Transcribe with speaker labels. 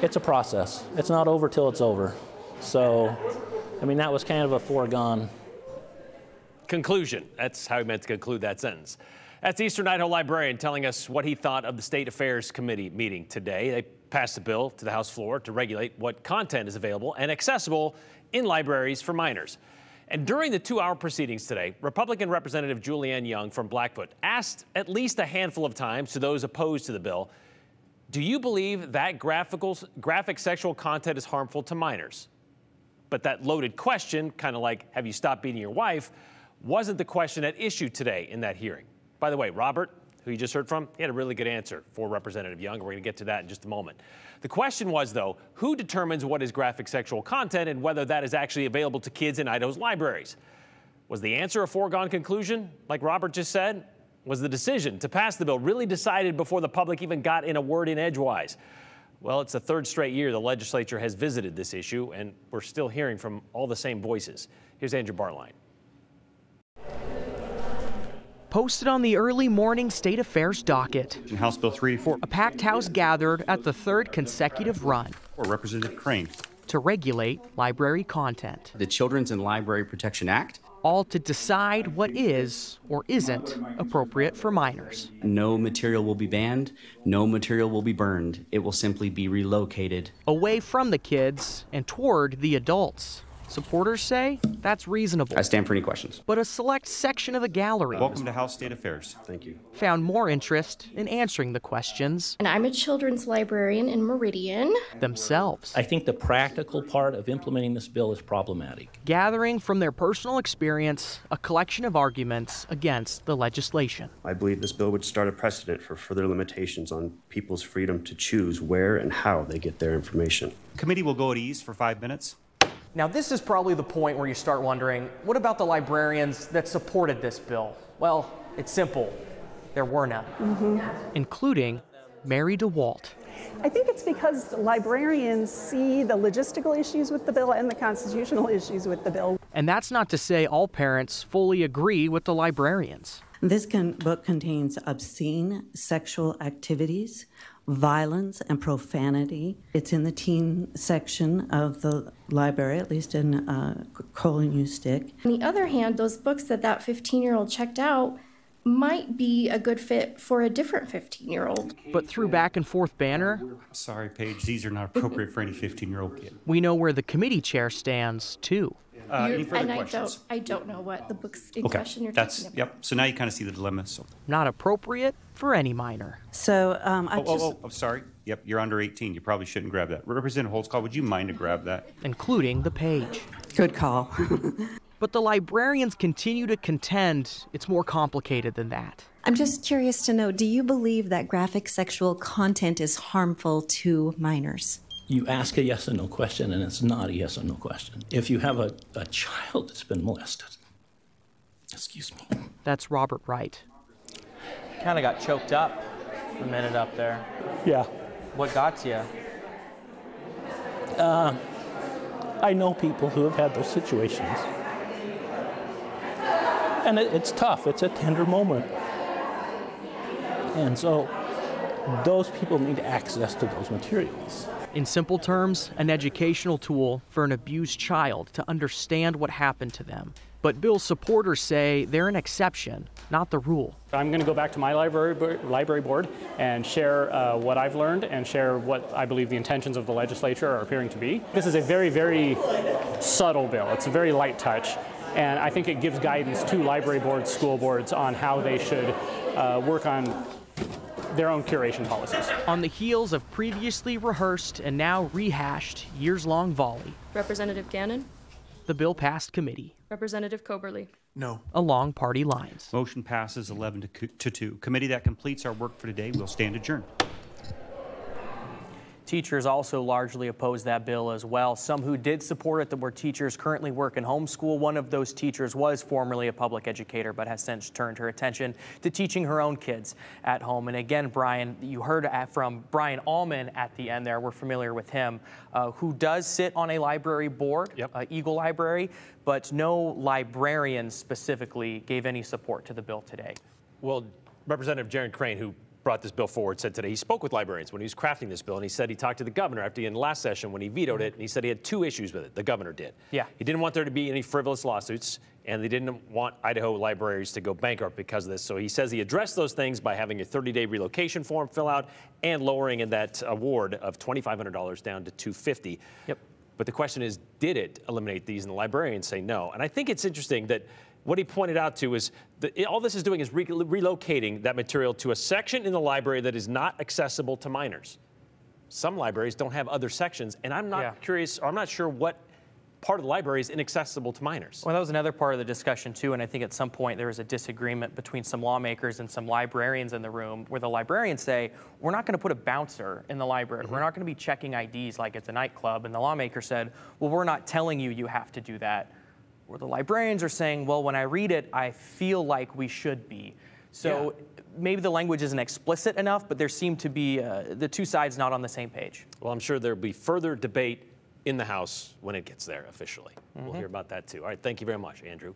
Speaker 1: It's a process. It's not over till it's over. So, I mean, that was kind of a foregone
Speaker 2: conclusion. That's how he meant to conclude that sentence. That's Eastern Idaho librarian telling us what he thought of the State Affairs Committee meeting today. They passed a bill to the House floor to regulate what content is available and accessible in libraries for minors. And during the 2-hour proceedings today, Republican Representative Julianne Young from Blackfoot asked at least a handful of times to those opposed to the bill, do you believe that graphic sexual content is harmful to minors? But that loaded question, kind of like, have you stopped beating your wife, wasn't the question at issue today in that hearing. By the way, Robert, who you just heard from, he had a really good answer for Representative Young. We're going to get to that in just a moment. The question was, though, who determines what is graphic sexual content and whether that is actually available to kids in Idaho's libraries? Was the answer a foregone conclusion, like Robert just said? Was the decision to pass the bill really decided before the public even got in a word in edgewise? Well, it's the third straight year the legislature has visited this issue, and we're still hearing from all the same voices. Here's Andrew Barline.
Speaker 3: Posted on the early morning State Affairs docket.
Speaker 4: House Bill 384.
Speaker 3: A packed house gathered at the third consecutive run.
Speaker 4: Or Representative Crane.
Speaker 3: To regulate library content.
Speaker 5: The Children's and Library Protection Act.
Speaker 3: All to decide what is or isn't appropriate for minors.
Speaker 5: No material will be banned. No material will be burned. It will simply be relocated.
Speaker 3: Away from the kids and toward the adults. Supporters say that's reasonable.
Speaker 5: I stand for any questions.
Speaker 3: But a select section of the gallery.
Speaker 4: Welcome to House State Affairs.
Speaker 5: Thank you.
Speaker 3: Found more interest in answering the questions.
Speaker 6: And I'm a children's librarian in Meridian.
Speaker 3: Themselves.
Speaker 1: I think the practical part of implementing this bill is problematic.
Speaker 3: Gathering from their personal experience a collection of arguments against the legislation.
Speaker 7: I believe this bill would start a precedent for further limitations on people's freedom to choose where and how they get their information.
Speaker 4: Committee will go at ease for 5 minutes.
Speaker 3: Now, this is probably the point where you start wondering, what about the librarians that supported this bill? Well, it's simple. There were none. Including Mary DeWalt.
Speaker 8: I think it's because librarians see the logistical issues with the bill and the constitutional issues with the bill.
Speaker 3: And that's not to say all parents fully agree with the librarians.
Speaker 9: This book contains obscene sexual activities, violence, and profanity. It's in the teen section of the library, at least in Cole-Newstick.
Speaker 6: On the other hand, those books that 15-year-old checked out might be a good fit for a different 15-year-old.
Speaker 3: But through back and forth banner,
Speaker 4: Sorry, Paige, these are not appropriate for any 15-year-old kid.
Speaker 3: we know where the committee chair stands, too.
Speaker 4: Any further
Speaker 6: And
Speaker 4: questions?
Speaker 6: I don't know what the books in
Speaker 4: Okay,
Speaker 6: question you're
Speaker 4: that's,
Speaker 6: talking about.
Speaker 4: yep. So now you kind of see the dilemma. So.
Speaker 3: Not appropriate for any minor.
Speaker 9: So
Speaker 4: Oh, sorry. Yep, you're under 18. You probably shouldn't grab that. Representative Holtzclaw, would you mind to grab that?
Speaker 3: Including the page.
Speaker 9: Good call.
Speaker 3: But the librarians continue to contend it's more complicated than that.
Speaker 10: I'm just curious to know, do you believe that graphic sexual content is harmful to minors?
Speaker 1: You ask a yes or no question, and it's not a yes or no question. If you have a child that's been molested, excuse me.
Speaker 3: That's Robert Wright.
Speaker 11: Kind of got choked up a minute up there.
Speaker 1: Yeah.
Speaker 11: What got to you?
Speaker 1: I know people who have had those situations. And it's tough. It's a tender moment. And so those people need access to those materials.
Speaker 3: In simple terms, an educational tool for an abused child to understand what happened to them. But Bill's supporters say they're an exception, not the rule.
Speaker 12: I'm going to go back to my library board and share what I've learned and share what I believe the intentions of the legislature are appearing to be. This is a very, very subtle bill. It's a very light touch. And I think it gives guidance to library boards, school boards on how they should work on their own curation policies.
Speaker 3: On the heels of previously rehearsed and now rehashed years-long volley,
Speaker 6: Representative Gannon?
Speaker 3: the bill passed committee.
Speaker 6: Representative Coberly?
Speaker 4: No.
Speaker 3: Along party lines.
Speaker 4: Motion passes 11 to 2. Committee, that completes our work for today. We'll stand adjourned.
Speaker 11: Teachers also largely opposed that bill as well. Some who did support it that were teachers currently work in homeschool. One of those teachers was formerly a public educator, but has since turned her attention to teaching her own kids at home. And again, Brian, you heard from Brian Allman at the end there. We're familiar with him, who does sit on a library board, Eagle Library, but no librarian specifically gave any support to the bill today.
Speaker 2: Well, Representative Jaron Crane, who brought this bill forward, said today he spoke with librarians when he was crafting this bill, and he said he talked to the governor after the last session when he vetoed it, and he said he had 2 issues with it. The governor did.
Speaker 11: Yeah.
Speaker 2: He didn't want there to be any frivolous lawsuits, and they didn't want Idaho libraries to go bankrupt because of this. So he says he addressed those things by having a 30-day relocation form fill out and lowering in that award of $2,500 down to $250.
Speaker 11: Yep.
Speaker 2: But the question is, did it eliminate these? And the librarians say no. And I think it's interesting that what he pointed out to is that all this is doing is relocating that material to a section in the library that is not accessible to minors. Some libraries don't have other sections, and I'm not curious, or I'm not sure what part of the library is inaccessible to minors.
Speaker 11: Well, that was another part of the discussion too, and I think at some point there was a disagreement between some lawmakers and some librarians in the room, where the librarians say, we're not going to put a bouncer in the library. We're not going to be checking IDs like it's a nightclub. And the lawmaker said, well, we're not telling you you have to do that. Where the librarians are saying, well, when I read it, I feel like we should be. So maybe the language isn't explicit enough, but there seem to be the 2 sides not on the same page.
Speaker 2: Well, I'm sure there'll be further debate in the House when it gets there officially. We'll hear about that too. All right, thank you very much, Andrew.